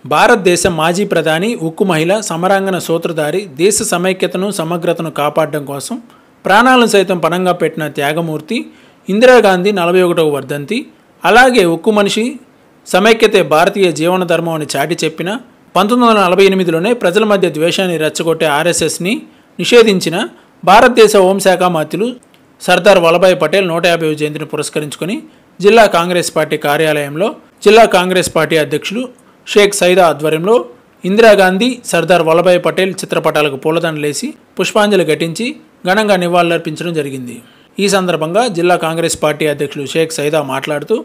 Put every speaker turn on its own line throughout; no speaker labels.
భారతదేశ మాజీ ప్రధాని ఉక్కు మహిళ సమరాంగన సూత్రధారి దేశ సమైక్యతను సమగ్రతను కాపాడడం కోసం ప్రాణాలను సైతం పణంగా పెట్టిన త్యాగమూర్తి ఇందిరాగాంధీ 41వ వర్ధంతి. అలాగే ఉక్కు మనిషి సమైక్యతే భారతీయ జీవన ధర్మం అని చాటి చెప్పిన 1948లోనే ప్రజల మధ్య ద్వేషాన్ని రెచ్చగొట్టే ఆర్ఎస్ఎస్ని నిషేధించిన భారతదేశ హోంశాఖ మంత్రులు సర్దార్ వల్లభాయ్ పటేల్ 150వ జయంతిని పురస్కరించుకొని జిల్లా కాంగ్రెస్ పార్టీ కార్యాలయంలో జిల్లా కాంగ్రెస్ పార్టీ అధ్యక్షులు షేక్ సైదా ఆధ్వర్యంలో ఇందిరాగాంధీ సర్దార్ వల్లభాయ్ పటేల్ చిత్రపటాలకు పూలదండలేసి పుష్పాంజలి ఘటించి ఘనంగా నివాళులర్పించడం జరిగింది. ఈ సందర్భంగా జిల్లా కాంగ్రెస్ పార్టీ అధ్యక్షులు షేక్ సైదా మాట్లాడుతూ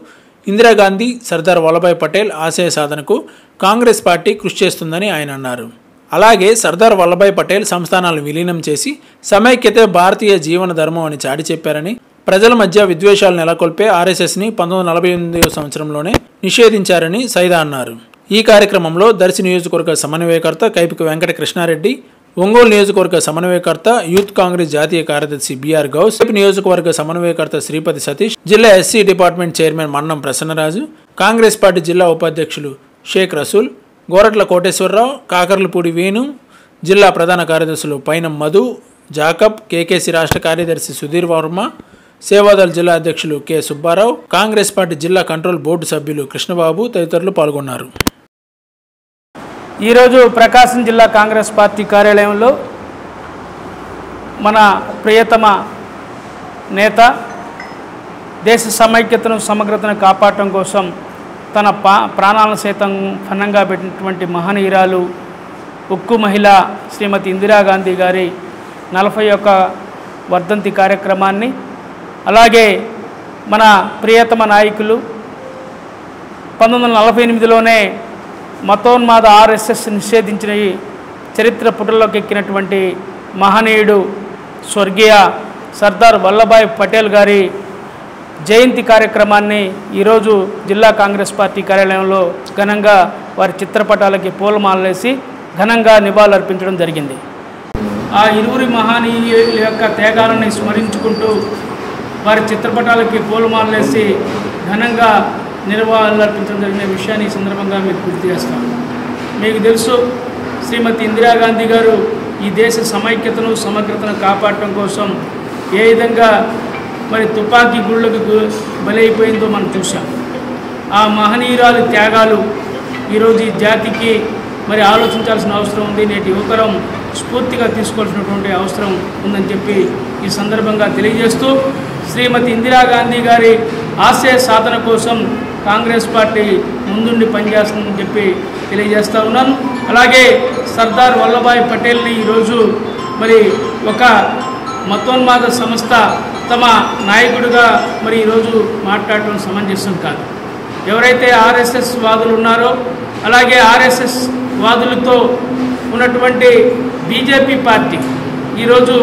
ఇందిరాగాంధీ సర్దార్ వల్లభాయ్ పటేల్ ఆశయ సాధనకు కాంగ్రెస్ పార్టీ కృషి చేస్తుందని ఆయన అన్నారు. అలాగే సర్దార్ వల్లభాయ్ పటేల్ సంస్థానాలను విలీనం చేసి సమైక్యతే భారతీయ జీవన ధర్మం అని చాటి చెప్పారని, ప్రజల మధ్య విద్వేషాలు నెలకొల్పే ఆర్ఎస్ఎస్ని 1948వ సంవత్సరంలోనే నిషేధించారని సైదా అన్నారు. ఈ కార్యక్రమంలో దర్శి నియోజకవర్గ సమన్వయకర్త కైపిక వెంకట కృష్ణారెడ్డి, ఒంగోలు నియోజకవర్గ సమన్వయకర్త యూత్ కాంగ్రెస్ జాతీయ కార్యదర్శి బిఆర్ గౌస్, నియోజకవర్గ సమన్వయకర్త శ్రీపతి సతీష్, జిల్లా SC department chairman Mannam Prasannaraju, Congress party జిల్లా ఉపాధ్యక్షులు షేక్ రసూల్, గోరట్ల కోటేశ్వరరావు, కాకర్లపూడి వేణు, జిల్లా ప్రధాన కార్యదర్శులు పైనం మధు, జాకబ్, కేకేసి రాష్ట్ర కార్యదర్శి సుధీర్ వర్మ, సేవాదల్ జిల్లా అధ్యక్షులు కె సుబ్బారావు, కాంగ్రెస్ పార్టీ జిల్లా కంట్రోల్ బోర్డు సభ్యులు కృష్ణబాబు తదితరులు పాల్గొన్నారు.
ఈరోజు ప్రకాశం జిల్లా కాంగ్రెస్ పార్టీ కార్యాలయంలో మన ప్రియతమ నేత దేశ సమైక్యతను సమగ్రతను కాపాడటం కోసం తన ప్రాణాలను సైతం పణంగా పెట్టినటువంటి మహనీయురాలు ఉక్కు మహిళ శ్రీమతి ఇందిరాగాంధీ గారి 41వ వర్ధంతి కార్యక్రమాన్ని, అలాగే మన ప్రియతమ నాయకులు 1948లోనే మతోన్మాద ఆర్ఎస్ఎస్ నిషేధించిన చరిత్ర పుటల్లోకి ఎక్కినటువంటి మహనీయుడు స్వర్గీయ సర్దార్ వల్లభాయ్ పటేల్ గారి జయంతి కార్యక్రమాన్ని ఈరోజు జిల్లా కాంగ్రెస్ పార్టీ కార్యాలయంలో ఘనంగా వారి చిత్రపటాలకి పూలమాలలేసి ఘనంగా నివాళులర్పించడం జరిగింది. ఆ ఇరువురి మహనీయుల యొక్క త్యాగాలను స్మరించుకుంటూ వారి చిత్రపటాలకి పూలమాలలేసి ఘనంగా నివాళులర్పించడం జరిగిన విషయాన్ని ఈ సందర్భంగా మీకు గుర్తు చేస్తాను. మీకు తెలుసు, శ్రీమతి ఇందిరాగాంధీ గారు ఈ దేశ సమైక్యతను సమగ్రతను కాపాడటం కోసం ఏ విధంగా మరి తుపాకీ గుళ్ళకు బలైపోయిందో మనం చూసాం. ఆ మహనీయురాలు త్యాగాలు ఈరోజు ఈ జాతికి మరి ఆలోచించాల్సిన అవసరం ఉంది. నేటి యువతరం స్ఫూర్తిగా తీసుకోవాల్సినటువంటి అవసరం ఉందని చెప్పి ఈ సందర్భంగా తెలియజేస్తూ, శ్రీమతి ఇందిరాగాంధీ గారి ఆశయ సాధన కోసం కాంగ్రెస్ పార్టీ ముందుండి పనిచేస్తుందని చెప్పి తెలియజేస్తూ ఉన్నాను. అలాగే సర్దార్ వల్లభాయ్ పటేల్ని ఈరోజు మరి ఒక మతోన్మాద సంస్థ తమ నాయకుడిగా మరి ఈరోజు మాట్లాడటం సమంజసం కాదు. ఎవరైతే ఆర్ఎస్ఎస్ వాదులు ఉన్నారో, అలాగే ఆర్ఎస్ఎస్ వాదులతో ఉన్నటువంటి బీజేపీ పార్టీ ఈరోజు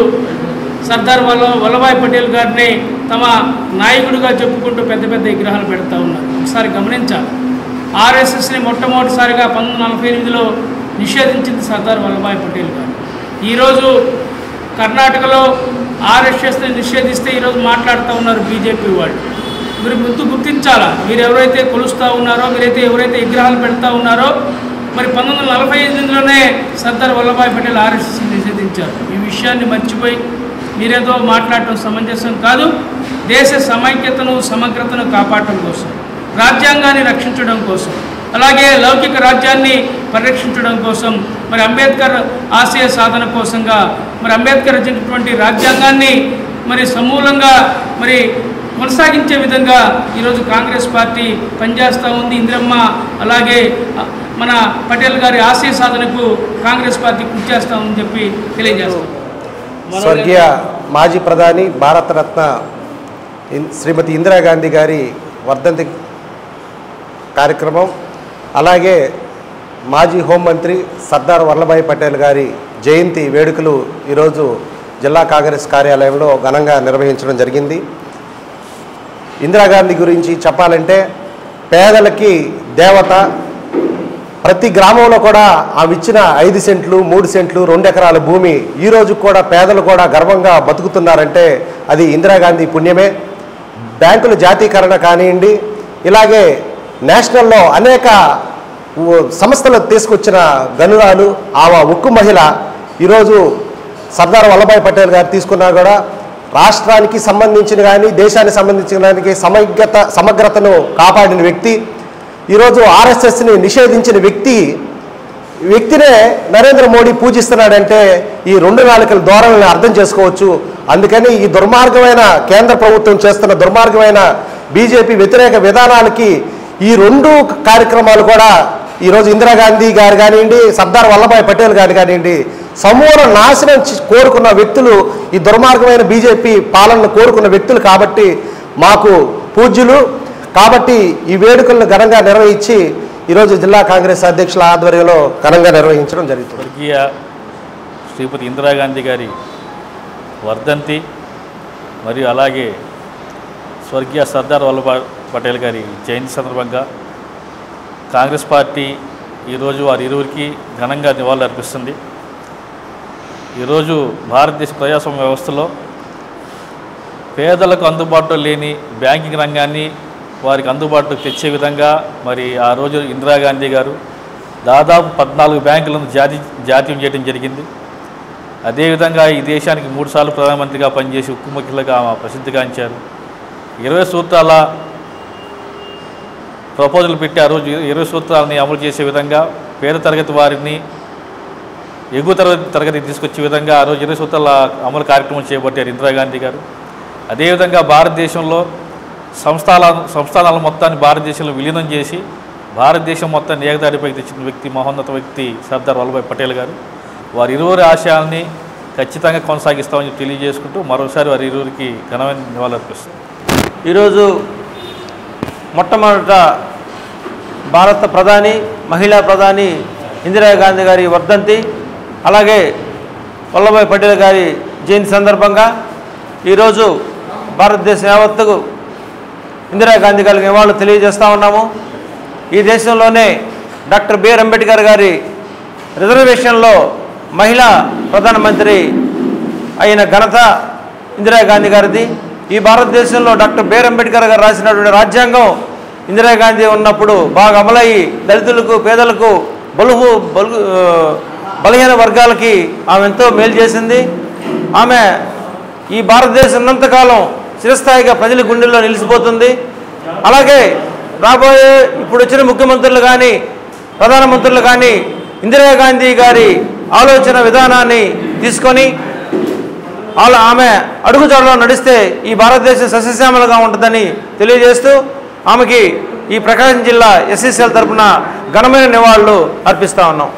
సర్దార్ వల్లభాయ్ పటేల్ గారిని తమ నాయకుడిగా చెప్పుకుంటూ పెద్ద పెద్ద విగ్రహాలు పెడతా ఉన్నారు. ఒకసారి గమనించాలి, ఆర్ఎస్ఎస్ని మొట్టమొదటిసారిగా 1948లో నిషేధించింది సర్దార్ వల్లభాయ్ పటేల్ గారు. ఈరోజు కర్ణాటకలో ఆర్ఎస్ఎస్ని నిషేధిస్తే ఈరోజు మాట్లాడుతూ ఉన్నారు బీజేపీ వాళ్ళు. మీరు గుర్తించాలా, మీరు ఎవరైతే కొలుస్తూ ఉన్నారో, మీరైతే ఎవరైతే విగ్రహాలు పెడతా ఉన్నారో, మరి 1948లోనే సర్దార్ వల్లభాయ్ పటేల్ ఆర్ఎస్ఎస్ని నిషేధించారు. ఈ విషయాన్ని మర్చిపోయి మీరేదో మాట్లాడటం సమంజసం కాదు. దేశ సమైక్యతను సమగ్రతను కాపాడటం కోసం, రాజ్యాంగాన్ని రక్షించడం కోసం, అలాగే లౌకిక రాజ్యాన్ని పరిరక్షించడం కోసం, మరి అంబేద్కర్ ఆశయ సాధన కోసంగా మరి అంబేద్కర్ రచించినటువంటి రాజ్యాంగాన్ని మరి సమూలంగా మరి కొనసాగించే విధంగా ఈరోజు కాంగ్రెస్ పార్టీ పనిచేస్తూ ఉంది. ఇందిరమ్మ అలాగే మన పటేల్ గారి ఆశయ సాధనకు కాంగ్రెస్ పార్టీ కృషి చేస్తూ ఉందని చెప్పి తెలియజేస్తాం.
స్వర్గీయ మాజీ ప్రధాని భారతరత్న శ్రీమతి ఇందిరాగాంధీ గారి వర్ధంతి కార్యక్రమం, అలాగే మాజీ హోంమంత్రి సర్దార్ వల్లభాయ్ పటేల్ గారి జయంతి వేడుకలు ఈరోజు జిల్లా కాంగ్రెస్ కార్యాలయంలో ఘనంగా నిర్వహించడం జరిగింది. ఇందిరాగాంధీ గురించి చెప్పాలంటే పేదలకి దేవత. ప్రతి గ్రామంలో కూడా ఆమె ఇచ్చిన 5 సెంట్లు 3 సెంట్లు 2 ఎకరాల భూమి ఈరోజు కూడా పేదలు కూడా గర్వంగా బతుకుతున్నారంటే అది ఇందిరాగాంధీ పుణ్యమే. బ్యాంకుల జాతీకరణ కానివ్వండి, ఇలాగే నేషనల్లో అనేక సంస్థలు తీసుకొచ్చిన గనురాలు ఆమె ఉక్కు మహిళ. ఈరోజు సర్దార్ వల్లభాయ్ పటేల్ గారు తీసుకున్నా కూడా రాష్ట్రానికి సంబంధించిన కానీ దేశానికి సంబంధించిన దానికి సమగ్రతను కాపాడిన వ్యక్తి. ఈరోజు ఆర్ఎస్ఎస్ని నిషేధించిన వ్యక్తినే నరేంద్ర మోడీ పూజిస్తున్నాడంటే ఈ 2 నాలుకల ధోరణిని అర్థం చేసుకోవచ్చు. అందుకని ఈ దుర్మార్గమైన కేంద్ర ప్రభుత్వం చేస్తున్న దుర్మార్గమైన బీజేపీ వ్యతిరేక విధానాలకి ఈ 2 కార్యక్రమాలు కూడా ఈరోజు ఇందిరాగాంధీ గారు కానివ్వండి, సర్దార్ వల్లభాయ్ పటేల్ గారు కానివ్వండి, సమూల నాశనం కోరుకున్న వ్యక్తులు, ఈ దుర్మార్గమైన బీజేపీ పాలనను కోరుకున్న వ్యక్తులు కాబట్టి మాకు పూజ్యులు. కాబట్టి ఈ వేడుకలను ఘనంగా నిర్వహించి ఈరోజు జిల్లా కాంగ్రెస్ అధ్యక్షుల ఆధ్వర్యంలో ఘనంగా నిర్వహించడం జరుగుతుంది.
స్వర్గీయ శ్రీమతి ఇందిరాగాంధీ గారి వర్ధంతి మరియు అలాగే స్వర్గీయ సర్దార్ వల్లభాయ్ పటేల్ గారి జయంతి సందర్భంగా కాంగ్రెస్ పార్టీ ఈరోజు వారి ఇరువురికి ఘనంగా నివాళులు అర్పిస్తుంది. ఈరోజు భారతదేశ ప్రజాస్వామ్య వ్యవస్థలో పేదలకు అందుబాటులో లేని బ్యాంకింగ్ రంగాన్ని వారికి అందుబాటులోకి తెచ్చే విధంగా మరి ఆ రోజు ఇందిరాగాంధీ గారు దాదాపు 14 బ్యాంకులను జాతీయం చేయడం జరిగింది. అదేవిధంగా ఈ దేశానికి 3 సార్లు ప్రధానమంత్రిగా పనిచేసి ఉక్కు మహిళగా ఆమె ప్రసిద్ధిగాంచారు. 20 సూత్రాల ప్రపోజల్ పెట్టి ఆ రోజు 20 సూత్రాలని అమలు చేసే విధంగా పేద తరగతి వారిని ఎగువ తరగతి తీసుకొచ్చే విధంగా ఆ రోజు 20 సూత్రాల అమలు కార్యక్రమం చేపట్టారు ఇందిరాగాంధీ గారు. అదేవిధంగా భారతదేశంలో సంస్థానాల మొత్తాన్ని భారతదేశంలో విలీనం చేసి భారతదేశం మొత్తాన్ని ఏకదారిపైకి తెచ్చిన వ్యక్తి మహోన్నత వ్యక్తి సర్దార్ వల్లభాయ్ పటేల్ గారు. వారి ఇరువురి ఆశయాల్ని ఖచ్చితంగా కొనసాగిస్తామని తెలియజేసుకుంటూ మరోసారి వారి ఇరువురికి ఘనమైన నివాళులర్పిస్తుంది.
ఈరోజు మొట్టమొదట భారత ప్రధాని మహిళా ప్రధాని ఇందిరాగాంధీ గారి వర్ధంతి, అలాగే వల్లభాయ్ పటేల్ గారి జయంతి సందర్భంగా ఈరోజు భారతదేశం యావత్తుకు ఇందిరాగాంధీ గారికి నివాళులు తెలియజేస్తూ ఉన్నాము. ఈ దేశంలోనే డాక్టర్ బిఆర్ అంబేద్కర్ గారి రిజర్వేషన్లో మహిళా ప్రధానమంత్రి అయిన ఘనత ఇందిరాగాంధీ గారిది. ఈ భారతదేశంలో డాక్టర్ బిఆర్ అంబేద్కర్ గారు రాసినటువంటి రాజ్యాంగం ఇందిరాగాంధీ ఉన్నప్పుడు బాగా అమలయ్యి దళితులకు, పేదలకు, బలహీన వర్గాలకి ఆమె ఎంతో మేలు చేసింది. ఆమె ఈ భారతదేశం ఉన్నంతకాలం చిరస్థాయిగా ప్రజల గుండెల్లో నిలిచిపోతుంది. అలాగే రాబోయే ఇప్పుడు వచ్చిన ముఖ్యమంత్రులు కానీ ప్రధానమంత్రులు కానీ ఇందిరాగాంధీ గారి ఆలోచన విధానాన్ని తీసుకొని ఆమె అడుగుజాడలో నడిస్తే ఈ భారతదేశం సస్యశ్యామలుగా ఉంటుందని తెలియజేస్తూ ఆమెకి ఈ ప్రకాశం జిల్లా ఎస్సీసీఎల్ తరఫున ఘనమైన నివాళులు అర్పిస్తూ ఉన్నాం.